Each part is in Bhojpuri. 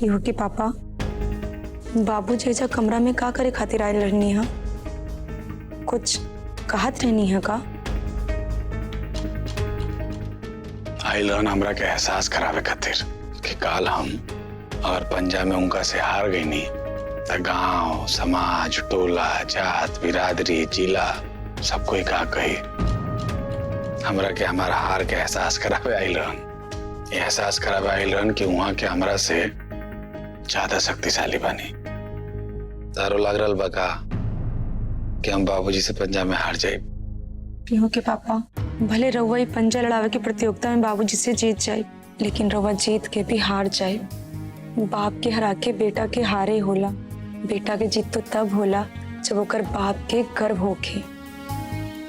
इहो के पापा बाबू जैसा कमरा में का करे खातिर आए रहनी है? कुछ कहत रहनी है का? आइलन हमरा के एहसास करावे खातिर कि काल हम और पंजा में उनका से हार गई नहीं तो गांव समाज टोला जात बिरादरी जिला सब कोई का कही हमरा के हमारा हार के एहसास करावे आइलन। एहसास करावे आइलन कि वहां के हमरा से ज्यादा शक्तिशाली बनी। तारो लग रहा बका कि हम बाबूजी से पंजा में हार जाए। इहो के पापा भले रउआ ही पंजा लड़ावे की प्रतियोगिता में बाबूजी से जीत जाए, लेकिन रउआ जीत के भी हार जाए। बाप के हरा के बेटा के हारे होला। बेटा के जीत तो तब होला जब ओकर बाप के गर्व होखे।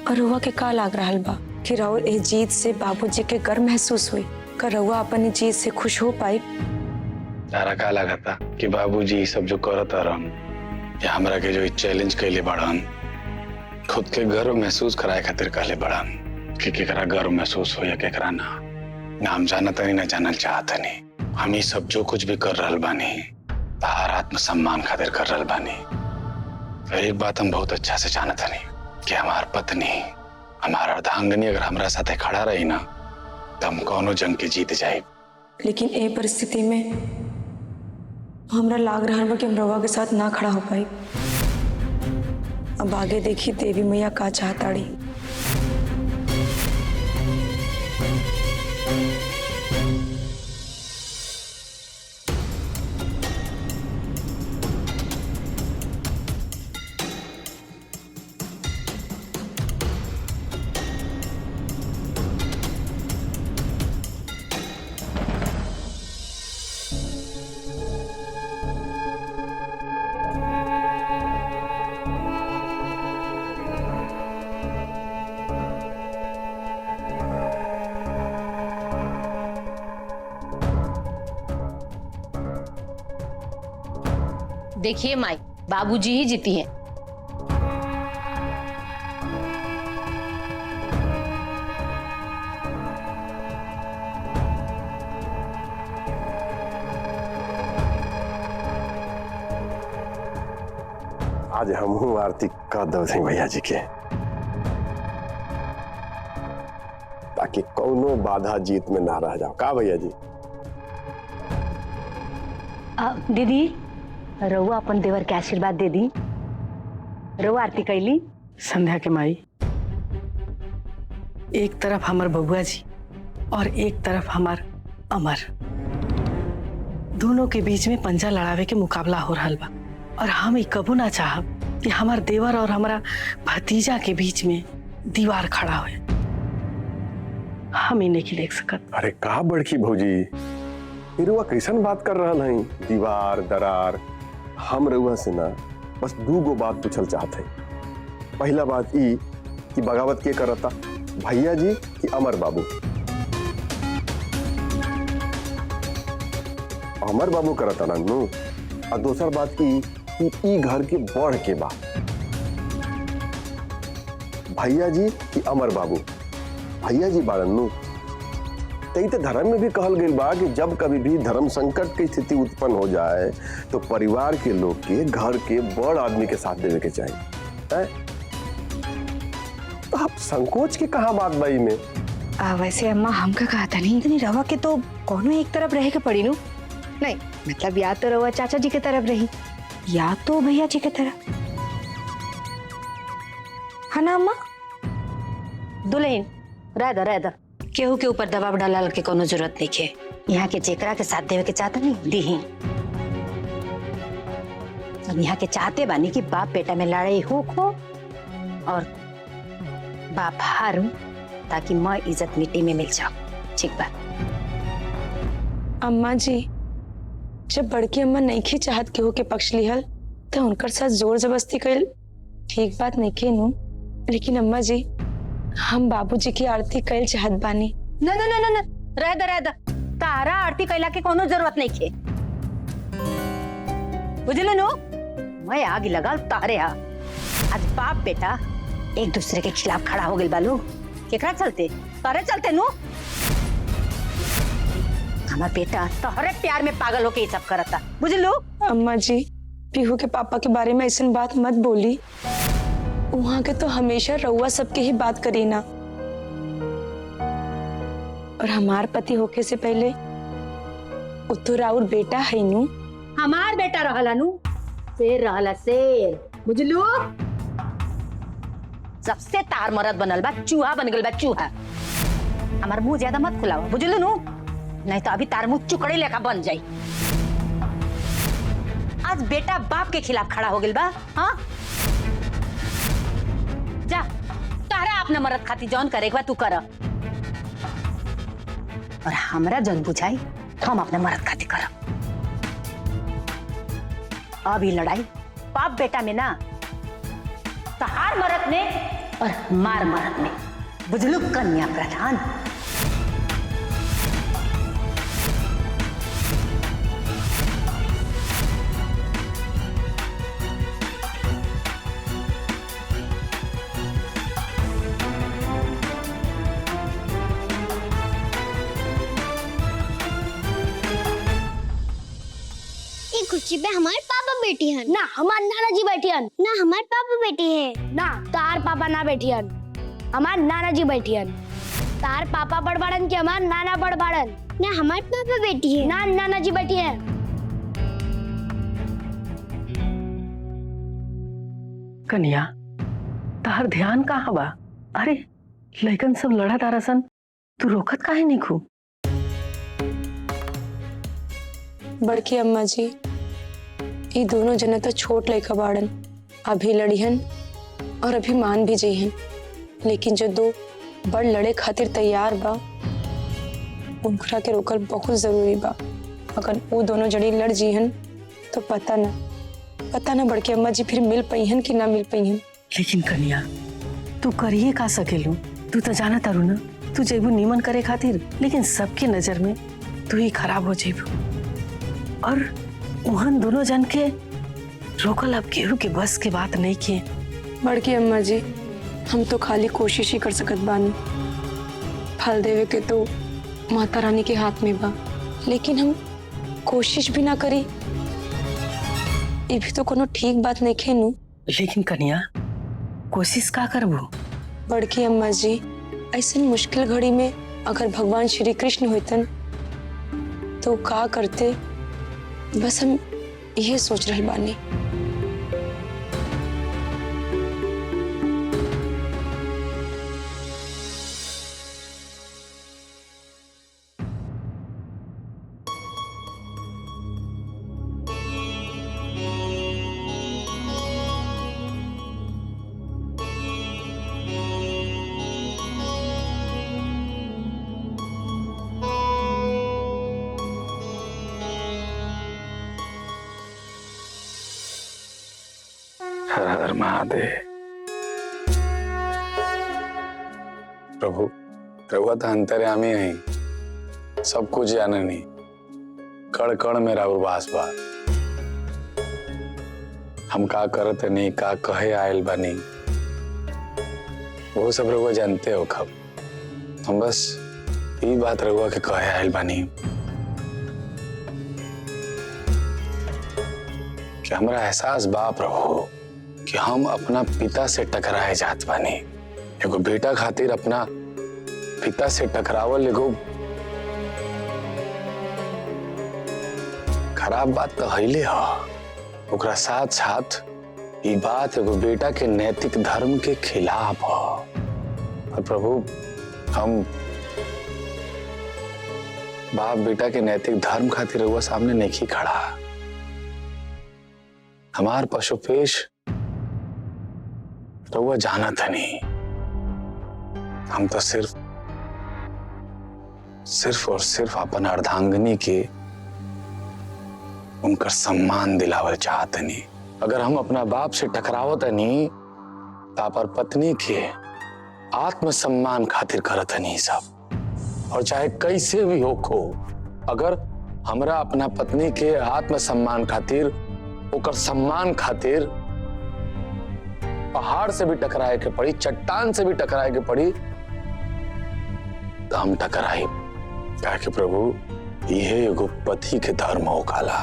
और रउआ के का लाग रहा बा कि रउआ ए जीत से बाबूजी के गर्व महसूस हुई? का रउआ अपनी जीत से खुश हो पाई? तारा का लगा था कि बाबूजी सब जो करता रहन या हमरा के जो चैलेंज कैले बढ़न खुद के गर्व महसूस कराए खातिर कहले बढ़न कि केकरा गर्व महसूस हो या केकरा ना हम जानत नहीं ना जानल चाहत नहीं। हम ही सब जो कुछ भी कर रहल बानी तार आत्मसम्मान खातिर कर रहल बानी। एक बात हम बहुत अच्छा से जानत नहीं कि हमार पत्नी हमार अर्धांगिनी अगर हमरा साथे खड़ा रही ना तो हम कौनो जंग के जीत जाए। लेकिन ए परिस्थिति में हमरा लाग रहा बा कि हम रउआ के साथ ना खड़ा हो पाई। अब आगे देखी देवी मैया का चाहताड़ी। देखिए माई, बाबूजी ही जीती हैं। आज हम आरती कर दो भैया जी के, ताकि कौनो बाधा जीत में ना रह जाओ। का भैया जी? दीदी रउआ अपन देवर के आशीर्वाद दे दी। रउआ आरती कैली। संध्या के माई, एक तरफ हमार बबुआ जी और एक तरफ हमार अमर, दोनों के बीच में पंजा लड़ावे के मुकाबला हो रहा बा। और हम कबू ना चाहब कि हमार देवर और हमारा भतीजा के बीच में दीवार खड़ा हो। हम ही नहीं देख सकत। अरे का बड़की भौजी, रुआ कैसन बात कर रहा है? दीवार दरार हम रुआ से ना बस दूगो बात पूछल चाहते हैं। पहला बात ई कि बगावत के करता, भैया जी कि अमर बाबू? अमर बाबू करता ना नु। और दूसर बात ई कि ई घर के बढ़ के बा, भैया जी कि अमर बाबू? भैया जी बारन नु। तो धर्म में भी कहल गई बा कि जब कभी भी धर्म संकट की स्थिति उत्पन्न हो जाए तो परिवार के लोग के घर के बड़ आदमी के साथ देवे के चाहिए। तो आप संकोच के कहा बात बाई में? वैसे अम्मा हमका कहा था नहीं रवा के तो कोनो एक तरफ रहे के पड़ी नु। नहीं मतलब या तो रवा चाचा जी के तरफ रही या तो भैया जी के तरफ, है ना अम्मा? दुल्हन रह दा केहू के ऊपर दबाव डालल के कोनो जरूरत नहीं है। यहाँ के जेकरा के साथ देवे के चाहता नहीं दी। अब यहाँ के चाहते बानी कि बाप बेटा में लड़ाई हो और बाप हारू, ताकि मैं इज्जत मिट्टी में मिल जाऊं। ठीक बात। अम्मा जी, जब बड़की अम्मा नहीं चाहत केहू के पक्ष लिहल तो उनकर साथ जोर जबरदस्ती कइल ठीक बात नहीं के नु। लेकिन अम्मा जी, हम बाबूजी की आरती कइल चाहत बानी। न न न न रह दा तारा आरती कैला के कोनो जरूरत नहीं खे। बुझल नो? मैं आग लगा तारे हा। आज बाप बेटा एक दूसरे के खिलाफ खड़ा हो गए बालू। केकरा चलते? तारे चलते नो। हमार बेटा तोहरे प्यार में पागल होके ये सब करता, बुझलू? अम्मा जी, पीहू के पापा के बारे में ऐसी बात मत बोली। वहाँ के तो हमेशा रउआ सबके ही बात करी ना। और हमार पति होके से पहले वो तो राउर बेटा है नू। हमार बेटा रहला नू, शेर रहला शेर, बुझलू? सबसे तार मरद बनल बा, चूहा बन गल बा चूहा। हमार मुंह ज्यादा मत खुलावा, बुझलू नू? नहीं तो अभी तार मुंह चुकड़ी लेखा बन जाई। आज बेटा बाप के खिलाफ खड़ा हो गइल बा, हाँ? जा तारा अपना मरद खाती जौन करे बा तू कर, और हमरा जौन बुझाई हम अपने मरद खाती कर। अब ये लड़ाई बाप बेटा में ना, तहार मरद में और हमार मरद में, बुझलू कन्या प्रधान? कुर्सी पे हमारे पापा बैठी हैं ना, हमारे नाना जी बैठी हैं ना, हमारे पापा बैठी हैं ना, तार पापा ना बैठी हैं, हमारे नाना जी बैठी हैं। तार पापा बड़बाड़न के हमारे नाना बड़बाड़न ना, हमारे पापा बैठी है ना, नाना जी बैठी हैं। कन्या, तार ध्यान कहाँ बा? अरे लइकन सब लड़ा तारसन, तू रोकत काहे नहीं खू? बड़की अम्मा जी, ये दोनों जना तो छोट लड़का बाड़न, अभी लड़ीहन और अभी मान भी जइहन, लेकिन जो दो बड़ लड़े खातिर तैयार बा उनकरा के रोकल बहुत जरूरी बा। अगर वो दोनों जड़ी लड़ जीहन तो पता ना बड़की अम्मा जी फिर मिल पाईहन कि ना मिल पाईहन। लेकिन कन्या, तू करिए का सकेलू? तू तो जाना तारू ना, तू जेबू नीमन करे खातिर, लेकिन सबके नजर में तू ही खराब हो जेबू। और उहन दोनों जन के रोकल अब केहू के बस के बात नहीं किए। बड़की अम्मा जी, हम तो खाली कोशिश ही कर सकत बानी, फल देवे के तो माता रानी के हाथ में बा, लेकिन हम कोशिश भी ना करी, ये भी तो कोनो ठीक बात नहीं खेनू। लेकिन कन्या, कोशिश का करबू? बड़की अम्मा जी, ऐसे मुश्किल घड़ी में अगर भगवान श्री कृष्ण होतन तो का करते, बस हम यही सोच रहे बानी। हर हर महादेव। प्रभु, प्रभु तो अंतर्यामी है, सब कुछ जाननी, कण कण में राउर वास बा। हम का करते नहीं, का कहे आयल बानी, वो सब रहुआ जानते हो। कब हम बस यही बात रहुआ के कहे आयल बानी कि हमरा एहसास बा प्रभु कि हम अपना पिता से टकराए जात बानी। एगो बेटा खातिर अपना पिता से टकरावल एगो खराब बात तो हईले ह, ओकरा साथ साथ ये बात एगो बेटा के नैतिक धर्म के खिलाफ ह। और प्रभु, हम बाप बेटा के नैतिक धर्म खातिर रहुआ सामने नहीं खड़ा। हमार पशुपेश रहुआ जाना था नहीं, हम तो सिर्फ और सिर्फ अपन अर्धांगिनी के उनका सम्मान दिलावल चाहते नहीं। अगर हम अपना बाप से टकरावत नहीं तो पर पत्नी के आत्मसम्मान खातिर करत नहीं सब। और चाहे कैसे भी हो खो, अगर हमरा अपना पत्नी के आत्मसम्मान खातिर, ओकर सम्मान खातिर पहाड़ से भी टकराए के पड़ी, चट्टान से भी टकराए के पड़ी, तो हम टकराए। क्या कि प्रभु, यह एगो पति के धर्म हो काला।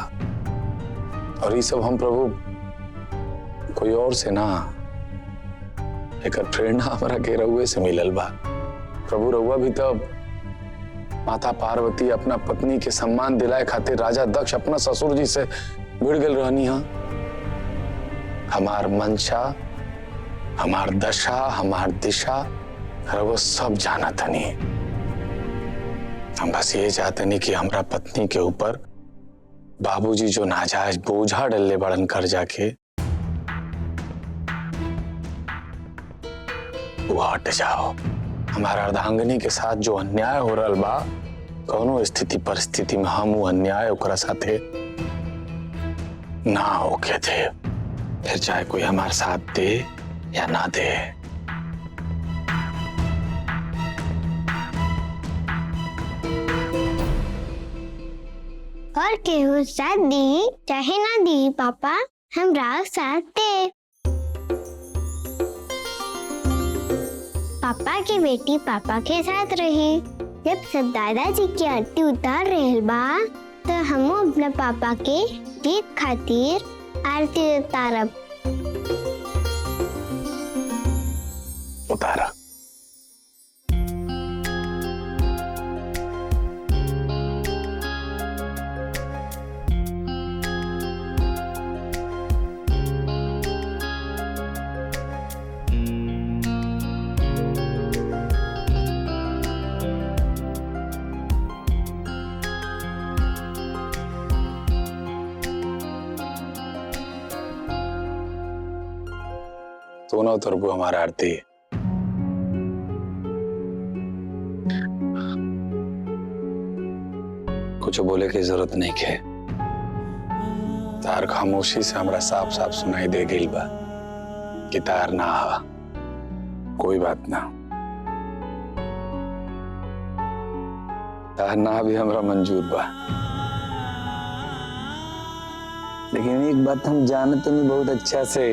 और ये सब हम प्रभु कोई और से ना, एक प्रेरणा हमारा के रउए से मिलल बा। प्रभु रउआ भी तब माता पार्वती अपना पत्नी के सम्मान दिलाए खातिर राजा दक्ष अपना ससुर जी से भिड़ गल रहनी हा। हमार मंशा, हमार दशा, हमार दिशा रउआ सब जाना तनी। हम बस ये चाहते नहीं कि हमरा पत्नी के ऊपर बाबूजी जो नाजायज बोझा डलले बड़न कर जाके वो हट जाओ। हमारा अर्धांगिनी के साथ जो अन्याय हो रहा बा, कौनो स्थिति परिस्थिति में हम वो अन्याय ओकरा साथे ना होके थे, फिर चाहे कोई हमारे साथ दे या ना दे। और केहू साथ दी चाहे ना दी पापा, हमरा साथ दे। पापा की बेटी पापा के साथ रही। जब सब दादाजी की आरती उतार रहे बा, तो हम अपने पापा के जीत खातिर आरती उतारब। उतारा। तो ना उतरबू हमारा आरती। कुछ बोले की जरूरत नहीं है। तार खामोशी से हमरा साफ साफ सुनाई दे गई बा कि तार ना आवा। कोई बात ना, तार ना भी हमरा मंजूर बा। लेकिन एक बात हम जानते नहीं बहुत अच्छा से,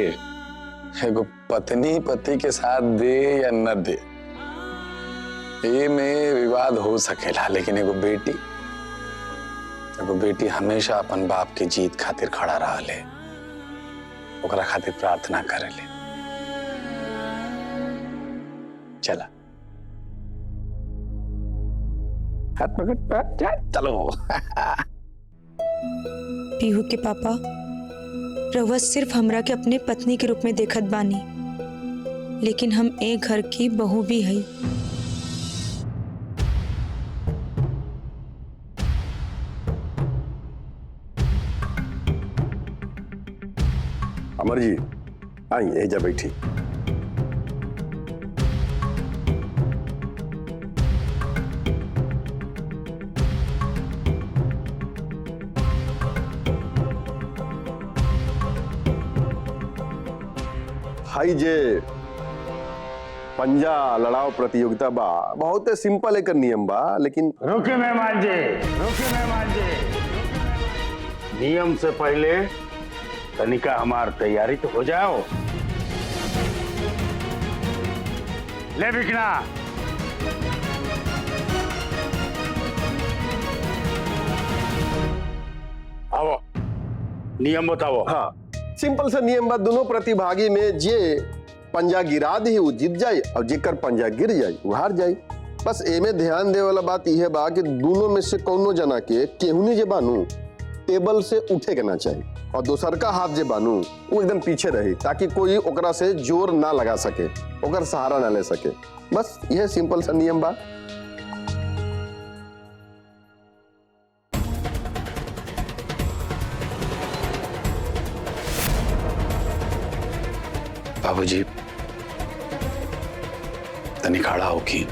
एगो पत्नी पति के साथ दे या न दे, ये में विवाद हो सकेला, लेकिन एगो बेटी हमेशा अपन बाप के जीत खातिर खड़ा रहा ले, ओकरा खातिर प्रार्थना करे ले। चला हाथ पकड़, चलो। पीहू के पापा, रउआ सिर्फ हमरा के अपने पत्नी के रूप में देखत बानी, लेकिन हम एक घर की बहू भी हई। अमर जी आई एजा बैठी। हाई जे पंजा लड़ाओ प्रतियोगिता बा, बहुत सिंपल एक नियम बा, लेकिन रुके मेहमान जी, रुके मेहमान जी। नियम से पहले तनिका हमार तैयारी तो हो जाओ। ले बिकना। आओ, नियम बताओ। हाँ, सिंपल सा नियम बा, दोनों प्रतिभागी में जे पंजा गिरा दी वो जीत जाए और जेकर पंजा गिर जाए वो हार जाए। बस एमे ध्यान दे वाला बात यह बा कि दोनों में से कोनो जना के केहुनी जे बानू टेबल से उठे के ना चाहिए, और दोसर का हाथ जे बानू वो एकदम पीछे रही, ताकि कोई ओकरा से जोर ना लगा सके, ओकर सहारा ना ले सके। बस यह सिंपल सा नियम बा। बाबूजी तनी खड़ा होगी।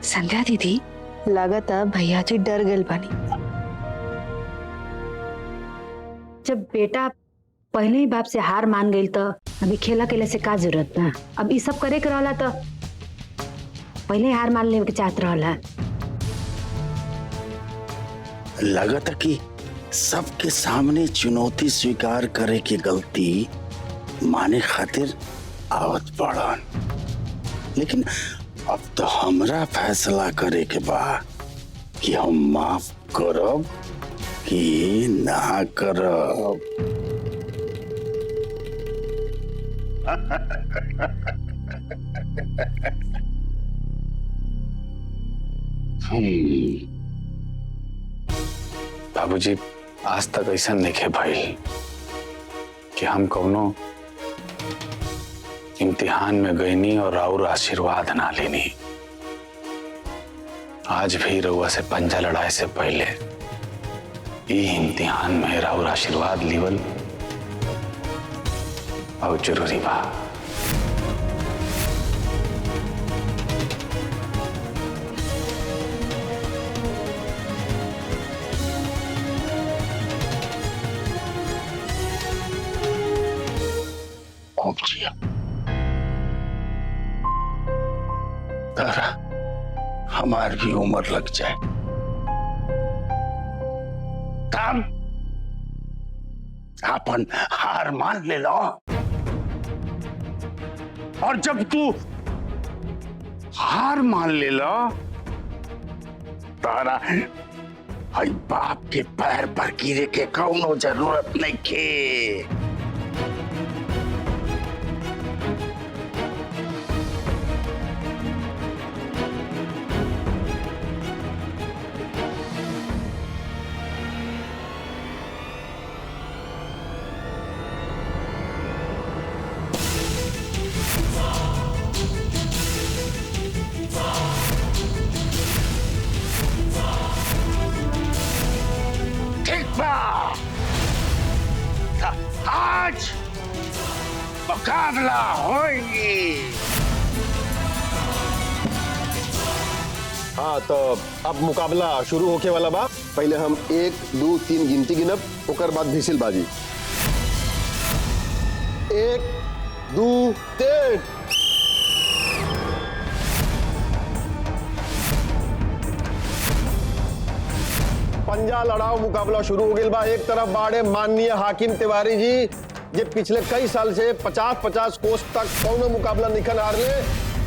संध्या दीदी, लागता भैया जी डर गए बानी। जब बेटा पहले ही बाप से हार मान गई तो अभी खेला केले से का जरूरत ना। अब ये सब करे के रहला तो पहले ही हार मान ले के चाहत रहला। लगता कि सबके सामने चुनौती स्वीकार करे की गलती माने खातिर आवत पड़न। लेकिन अब तो हमरा फैसला करे के बा कि हम माफ करब कि ना करब। बाबूजी आज तक ऐसा नहीं भइल कि हम कौनो इम्तिहान में गईनी और और आशीर्वाद ना लेनी। आज भी रउआ से पंजा लड़ाए से पहले ये इम्तिहान में और आशीर्वाद लीवल बहुत जरूरी बा। हमारी भी उम्र लग जाए तब अपन हार मान ले लो। और जब तू हार मान ले लो तारा हई बाप के पैर पर गिरे के कौनो जरूरत नहीं के। आज मुकाबला होगी। हाँ तो अब मुकाबला शुरू होके वाला बा। पहले हम 1 2 3 गिनती गिनब, ओकर बाद भिसिल बाजी। 1 2 3। पंजा लड़ाओ मुकाबला शुरू हो गया बा। एक तरफ बाड़े माननीय हाकिम तिवारी जी, ये पिछले कई साल से 50-50 कोस तक कौनो मुकाबला निकल हारले।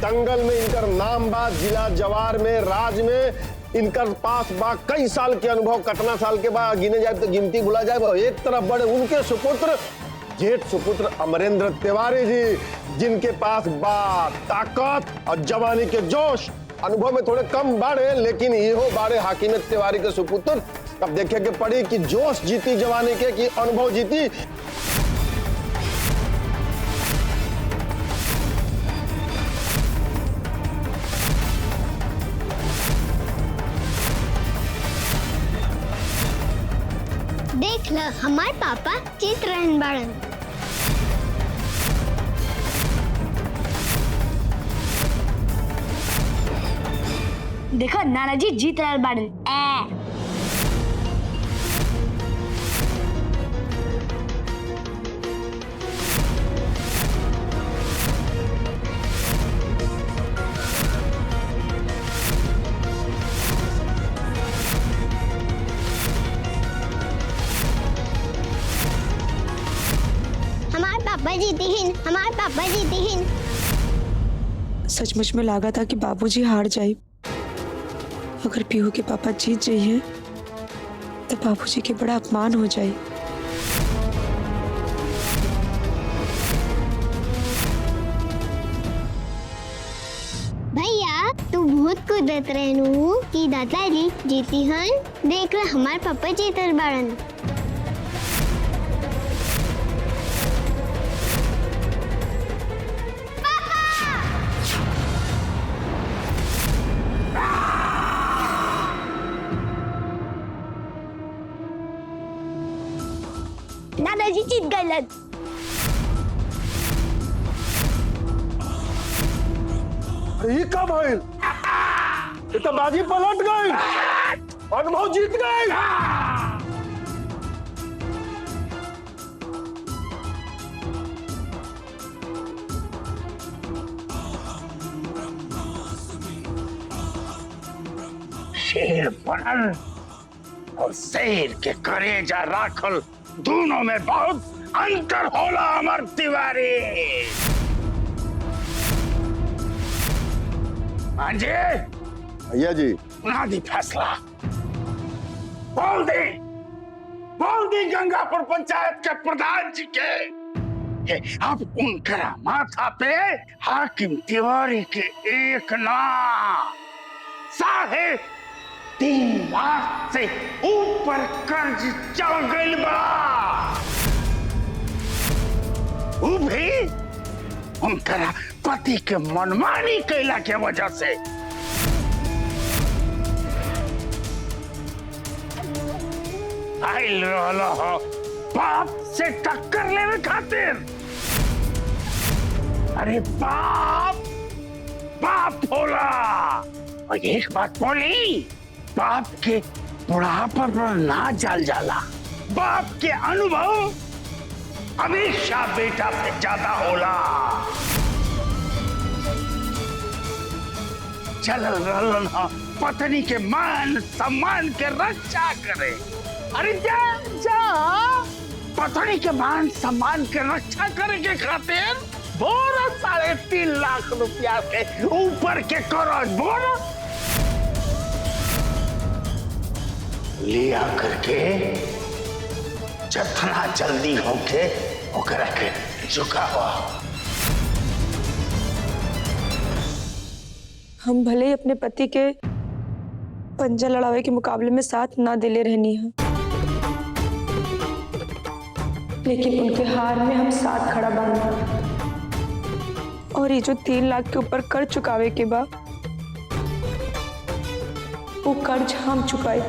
दंगल में इनकर नाम बा, जिला जवार में, राज में इनकर पास बा कई साल के अनुभव। कितना साल के बाद गिने जाए तो गिनती भुला जाए। एक तरफ बड़े उनके सुपुत्र, जेठ सुपुत्र अमरेंद्र तिवारी जी, जिनके पास बा ताकत और जवानी के जोश। अनुभव में थोड़े कम बाड़े, लेकिन इहो बाड़े हाकिम तिवारी के सुपुत्र। अब देखे के पड़ी कि जोश जीती जवानी के कि अनुभव जीती। देख ल हमार पापा जीत रहन बाड़न। देखो नाना जी जीत रहन बाड़न। पापा जीती हिन, हमारे पापा जीती हिन। सचमुच में लगा था कि बाबूजी हार जाए। अगर पीहू के पापा जीत जाइए तो बाबूजी के बड़ा अपमान हो जाए। भैया तू बहुत कूदत रहनू कि दादाजी जीती हन। देख रहा हमारे पापा जीतर बाड़न। दादाजी जीत गए। ये कब भइल? ये तो बाजी पलट गई, अनुभव जीत गए। शेर बनल और शेर के करेजा राखल दोनों में बहुत अंतर होला अमर तिवारी। हाँ जी, भैया जी ना दी फैसला। बोल दी गंगापुर पंचायत के प्रधान जी के कि अब उनका माथा पे हाकिम तिवारी के एक ना 3.5 लाख से ऊपर कर्ज चढ़ गइल बा। वो भी उनका पति के मनमानी कैला के वजह से। आइल रहला हो बाप से टक्कर लेवे खातिर। अरे बाप होला। और एक बात बोली, बाप के बुढ़ापा पर ना जल जाला। बाप के अनुभव हमेशा बेटा से ज्यादा होला। चल रहलन हो पत्नी के मान सम्मान के रक्षा करे। अरे जा पत्नी के मान सम्मान के रक्षा करे के खातिर बोरा 3.5 लाख रुपया के ऊपर के कर्ज बोरा लिया करके जितना जल्दी होके ओकरा के चुकावा। हम भले ही अपने पति के पंजा लड़ावे के मुकाबले में साथ ना दिले रहनी है, लेकिन उनके हार में हम साथ खड़ा बानी। और ये जो 3 लाख के ऊपर कर्ज चुकावे के बाद वो कर्ज हम चुकाए।